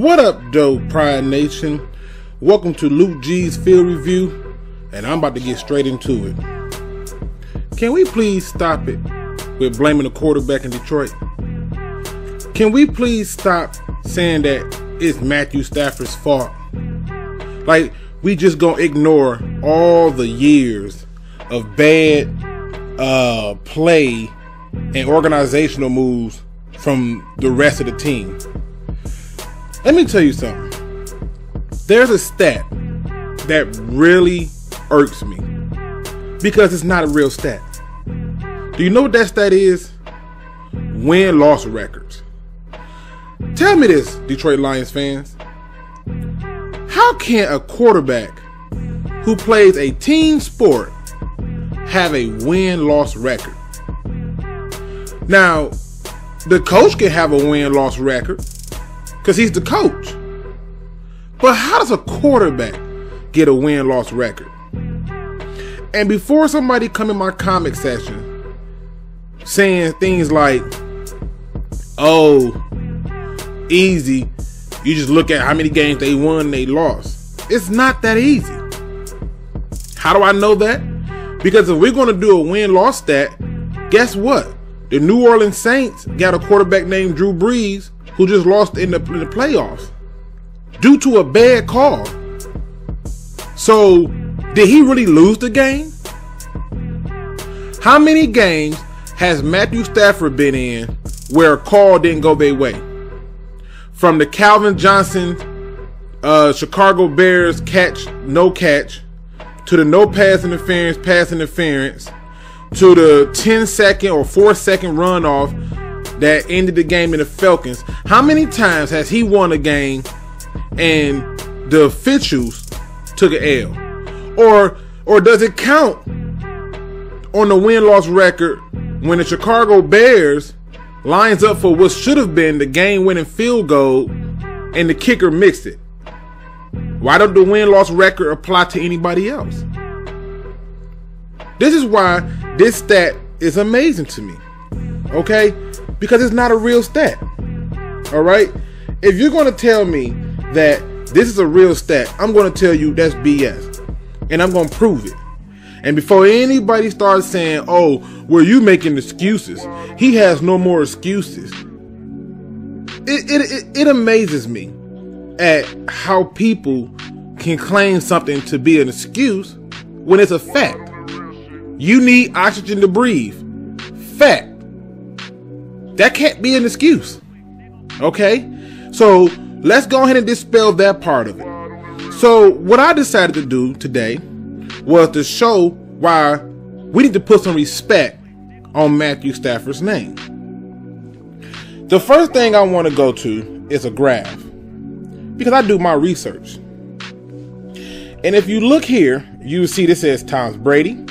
What up, Doe Pride Nation? Welcome to Luke G's Field Review, and I'm about to get straight into it. Can we please stop it with blaming the quarterback in Detroit? Can we please stop saying that it's Matthew Stafford's fault? Like, we just gonna ignore all the years of bad play and organizational moves from the rest of the team. Let me tell you something. There's a stat that really irks me because it's not a real stat. Do you know what that stat is? Win-loss records. Tell me this, Detroit Lions fans. How can a quarterback who plays a team sport have a win-loss record? Now, the coach can have a win-loss record because he's the coach. But how does a quarterback get a win-loss record? And before somebody come in my comment section saying things like, oh, easy, you just look at how many games they won and they lost. It's not that easy. How do I know that? Because if we're going to do a win-loss stat, guess what? The New Orleans Saints got a quarterback named Drew Brees who just lost in the playoffs due to a bad call. So, did he really lose the game? How many games has Matthew Stafford been in where a call didn't go their way? From the Calvin Johnson Chicago Bears no catch, to the no pass interference, to the 10-second or 4-second runoff that ended the game in the Falcons. How many times has he won a game and the officials took an L? Or does it count on the win-loss record when the Chicago Bears lines up for what should have been the game-winning field goal and the kicker missed it? Why don't the win-loss record apply to anybody else? This is why this stat is amazing to me, okay? Because it's not a real stat, all right? If you're going to tell me that this is a real stat, I'm going to tell you that's BS, and I'm going to prove it. And before anybody starts saying, oh, well, you making excuses, he has no more excuses. It amazes me at how people can claim something to be an excuse when it's a fact. You need oxygen to breathe. Fact. That can't be an excuse. Okay? So let's go ahead and dispel that part of it. So what I decided to do today was to show why we need to put some respect on Matthew Stafford's name. The first thing I want to go to is a graph, because I do my research. And if you look here, you see this says Tom Brady,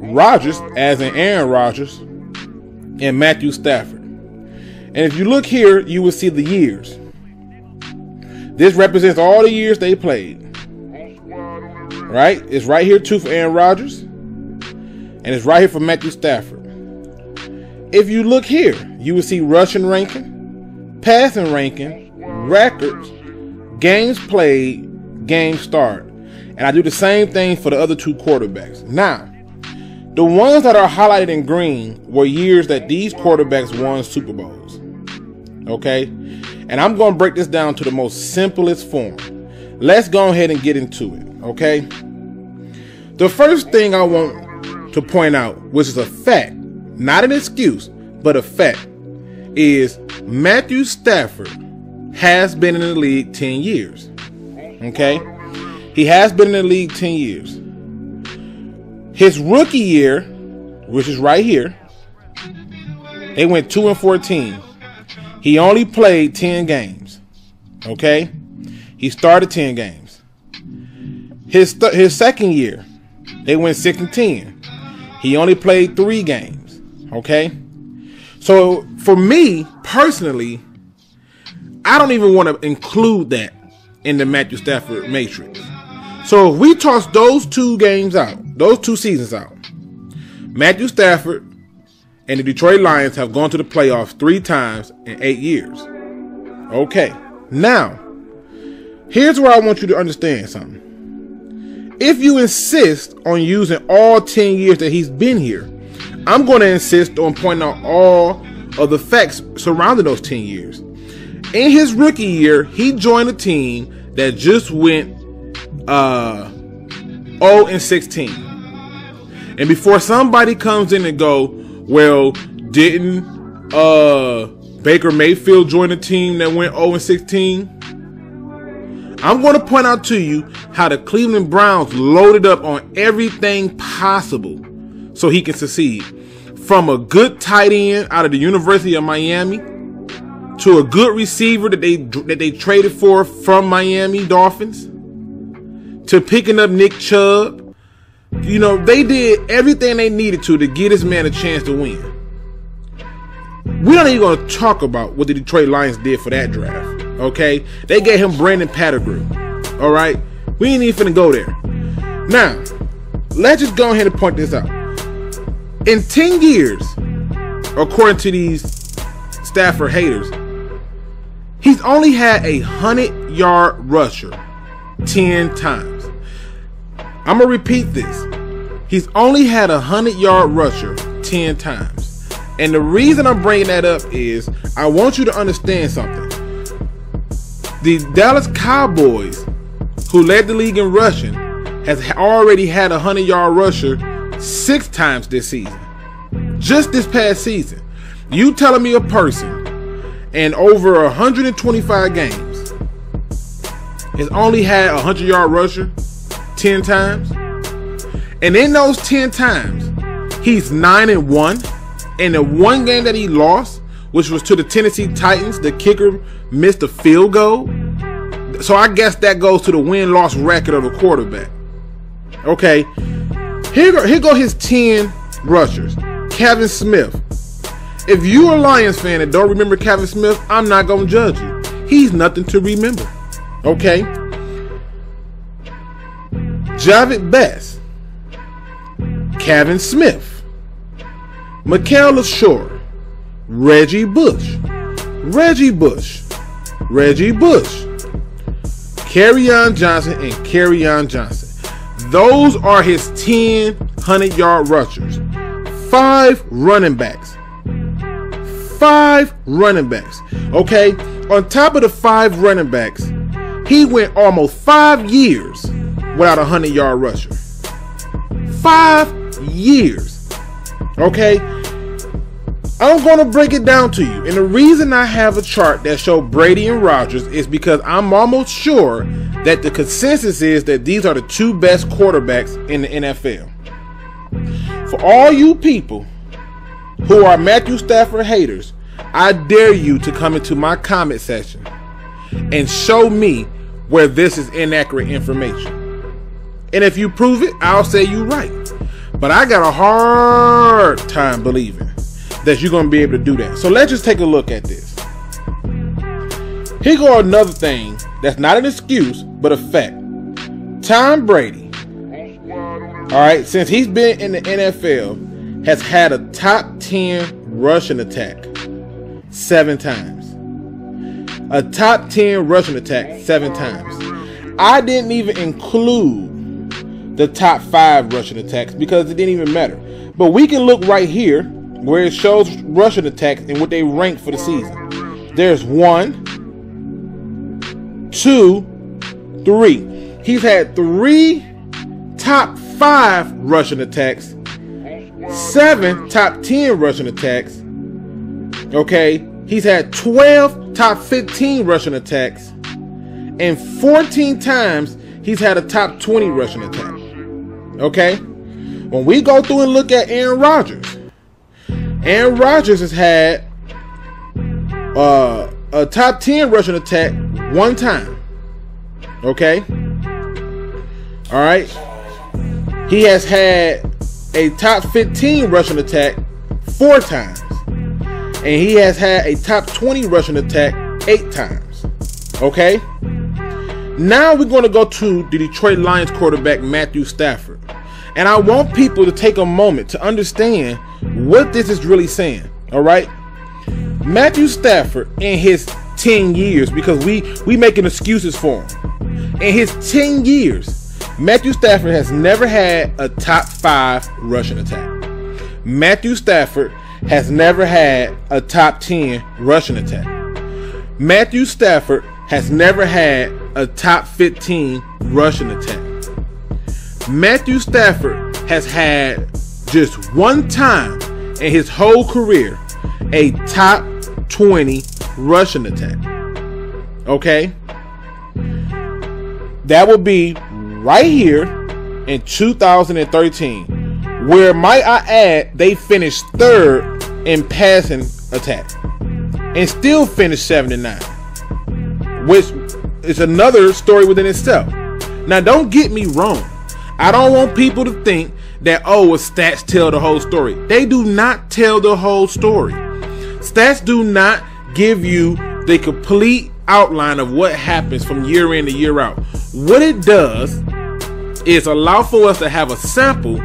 Rodgers, as in Aaron Rodgers, and Matthew Stafford. And if you look here, you will see the years. This represents all the years they played. Right? It's right here too for Aaron Rodgers, and it's right here for Matthew Stafford. If you look here, you will see rushing ranking, passing ranking, records, games played, games start. And I do the same thing for the other two quarterbacks. Now, the ones that are highlighted in green were years that these quarterbacks won Super Bowls. Okay? And I'm going to break this down to the most simplest form. Let's go ahead and get into it. Okay? The first thing I want to point out, which is a fact, not an excuse, but a fact, is Matthew Stafford has been in the league 10 years. Okay? He has been in the league 10 years. His rookie year, which is right here, they went 2-14. He only played 10 games. Okay? He started 10 games. His second year, they went 6-10. He only played 3 games. Okay? So for me, personally, I don't even want to include that in the Matthew Stafford matrix. So if we toss those 2 games out, those 2 seasons out, Matthew Stafford and the Detroit Lions have gone to the playoffs 3 times in 8 years. Okay, now, here's where I want you to understand something. If you insist on using all 10 years that he's been here, I'm going to insist on pointing out all of the facts surrounding those 10 years. In his rookie year, he joined a team that just went 0-16. And before somebody comes in and go, well, didn't Baker Mayfield join a team that went 0-16? I'm going to point out to you how the Cleveland Browns loaded up on everything possible so he can succeed. From a good tight end out of the University of Miami to a good receiver that they traded for from Miami Dolphins to picking up Nick Chubb. You know, they did everything they needed to get this man a chance to win. We're not even going to talk about what the Detroit Lions did for that draft. Okay, they gave him Brandon Pettigrew. All right, we ain't even finna go there. Now, let's just go ahead and point this out. In 10 years, according to these Stafford haters, he's only had a 100-yard rusher 10 times. I'm gonna repeat this. He's only had a 100-yard rusher 10 times. And the reason I'm bringing that up is I want you to understand something. The Dallas Cowboys, who led the league in rushing, has already had a 100-yard rusher 6 times this season. Just this past season. You telling me a person in over 125 games has only had a 100-yard rusher 10 times? And in those 10 times, he's 9-1. And the one game that he lost, which was to the Tennessee Titans, the kicker missed a field goal. So I guess that goes to the win-loss record of the quarterback. Okay, here go his 10 rushers. Kevin Smith. If you're a Lions fan and don't remember Kevin Smith, I'm not going to judge you. He's nothing to remember. Okay. Javid Best. Kevin Smith. Mikael LaShore. Reggie Bush. Kerryon Johnson and Kerryon Johnson. Those are his 10 100-yard rushers. 5 running backs. Okay? On top of the 5 running backs, he went almost 5 years without a 100-yard rusher. 5 years. Okay? I'm going to break it down to you. And the reason I have a chart that shows Brady and Rodgers is because I'm almost sure that the consensus is that these are the 2 best quarterbacks in the NFL. For all you people who are Matthew Stafford haters, I dare you to come into my comment section and show me where this is inaccurate information. And if you prove it, I'll say you're right. But I got a hard time believing that you're going to be able to do that. So let's just take a look at this. Here go another thing that's not an excuse, but a fact. Tom Brady, all right, since he's been in the NFL, has had a top 10 rushing attack 7 times. A top 10 rushing attack 7 times. I didn't even include the top 5 rushing attacks because it didn't even matter. But we can look right here where it shows rushing attacks and what they rank for the season. There's 1, 2, 3. He's had 3 top 5 rushing attacks, 7 top 10 rushing attacks. Okay, he's had 12 top 15 rushing attacks, and 14 times he's had a top 20 rushing attack. Okay, when we go through and look at Aaron Rodgers has had a top 10 rushing attack 1 time. Okay, all right. He has had a top 15 rushing attack 4 times. And he has had a top 20 rushing attack 8 times. Okay? Now we're going to go to the Detroit Lions quarterback, Matthew Stafford. And I want people to take a moment to understand what this is really saying. All right? Matthew Stafford, in his 10 years because we making excuses for him. In his 10 years, Matthew Stafford has never had a top 5 rushing attack. Matthew Stafford has never had a top 10 rushing attack. Matthew Stafford has never had a top 15 rushing attack. Matthew Stafford has had just one time in his whole career a top 20 rushing attack. Okay? That would be right here in 2013, where, might I add, they finished 3rd in passing attack and still finished 7-9, which is another story within itself. Now, don't get me wrong. I don't want people to think that, oh, stats tell the whole story. They do not tell the whole story. Stats do not give you the complete outline of what happens from year in to year out. What it does is allow for us to have a sample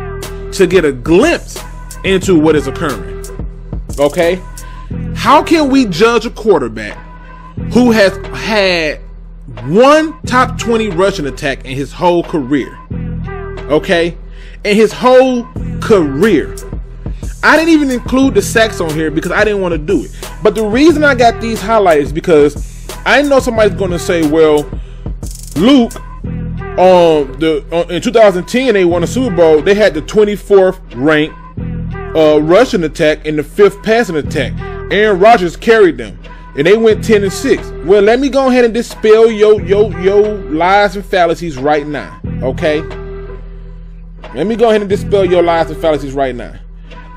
to get a glimpse into what is occurring. Okay? How can we judge a quarterback who has had one top 20 rushing attack in his whole career? Okay? In his whole career. I didn't even include the sacks on here because I didn't want to do it. But the reason I got these highlights is because I know somebody's going to say, well, Luke, in 2010 they won a Super Bowl. They had the 24th ranked rushing attack and the 5th passing attack. Aaron Rodgers carried them, and they went 10-6. Well, let me go ahead and dispel your lies and fallacies right now. Okay? Let me go ahead and dispel your lies and fallacies right now.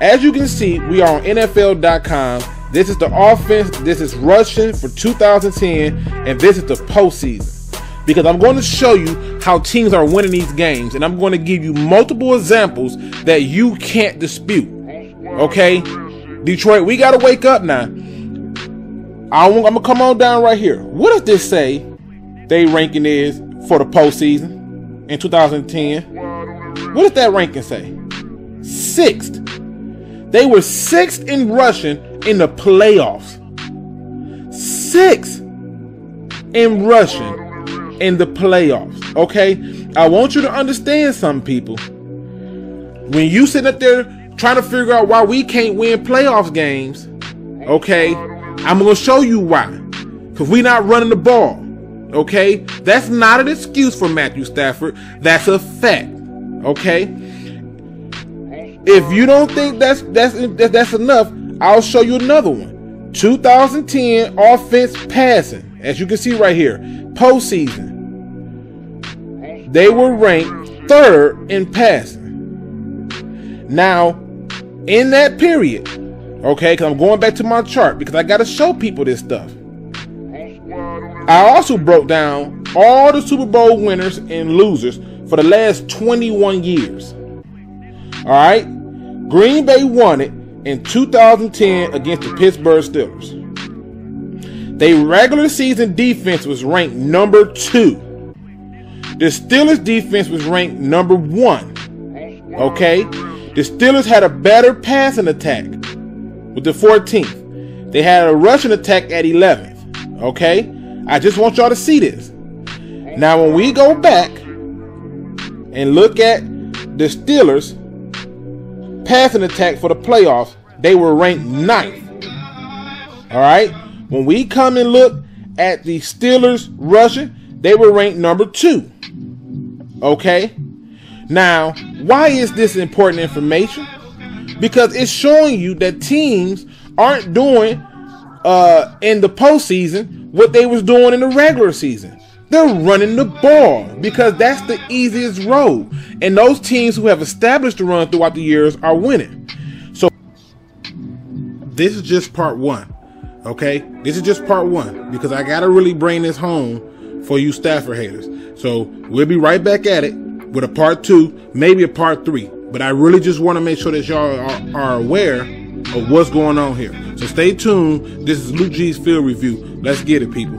As you can see, we are on NFL.com. This is the offense. This is rushing for 2010, and this is the postseason. Because I'm going to show you how teams are winning these games, and I'm going to give you multiple examples that you can't dispute. Okay? Detroit, we got to wake up now. I'm going to come on down right here. What does this say they ranking is for the postseason in 2010? What does that ranking say? 6th. They were 6th in rushing in the playoffs. 6th in rushing in the playoffs. Okay? I want you to understand something, people. When you sitting up there trying to figure out why we can't win playoffs games, okay, I'm going to show you why. Because we're not running the ball. Okay? That's not an excuse for Matthew Stafford. That's a fact. Okay? If you don't think that's enough, I'll show you another one. 2010 offense passing. As you can see right here, postseason. They were ranked 3rd in passing. Now, in that period, okay, because I'm going back to my chart because I got to show people this stuff. I also broke down all the Super Bowl winners and losers for the last 21 years. All right? Green Bay won it in 2010 against the Pittsburgh Steelers. Their regular season defense was ranked number 2. The Steelers defense was ranked number 1. Okay? The Steelers had a better passing attack with the 14th. They had a rushing attack at 11th. Okay? I just want y'all to see this. Now, when we go back and look at the Steelers passing attack for the playoffs, they were ranked 9th. All right? When we come and look at the Steelers rushing, they were ranked number 2. Okay? Now, why is this important information? Because it's showing you that teams aren't doing in the postseason what they was doing in the regular season. They're running the ball because that's the easiest road. And those teams who have established the run throughout the years are winning. So this is just part 1. Okay? This is just part 1 because I got to really bring this home for you Stafford haters. So we'll be right back at it with a part 2, maybe a part 3. But I really just want to make sure that y'all are aware of what's going on here. So stay tuned. This is Luke G's Field Review. Let's get it, people.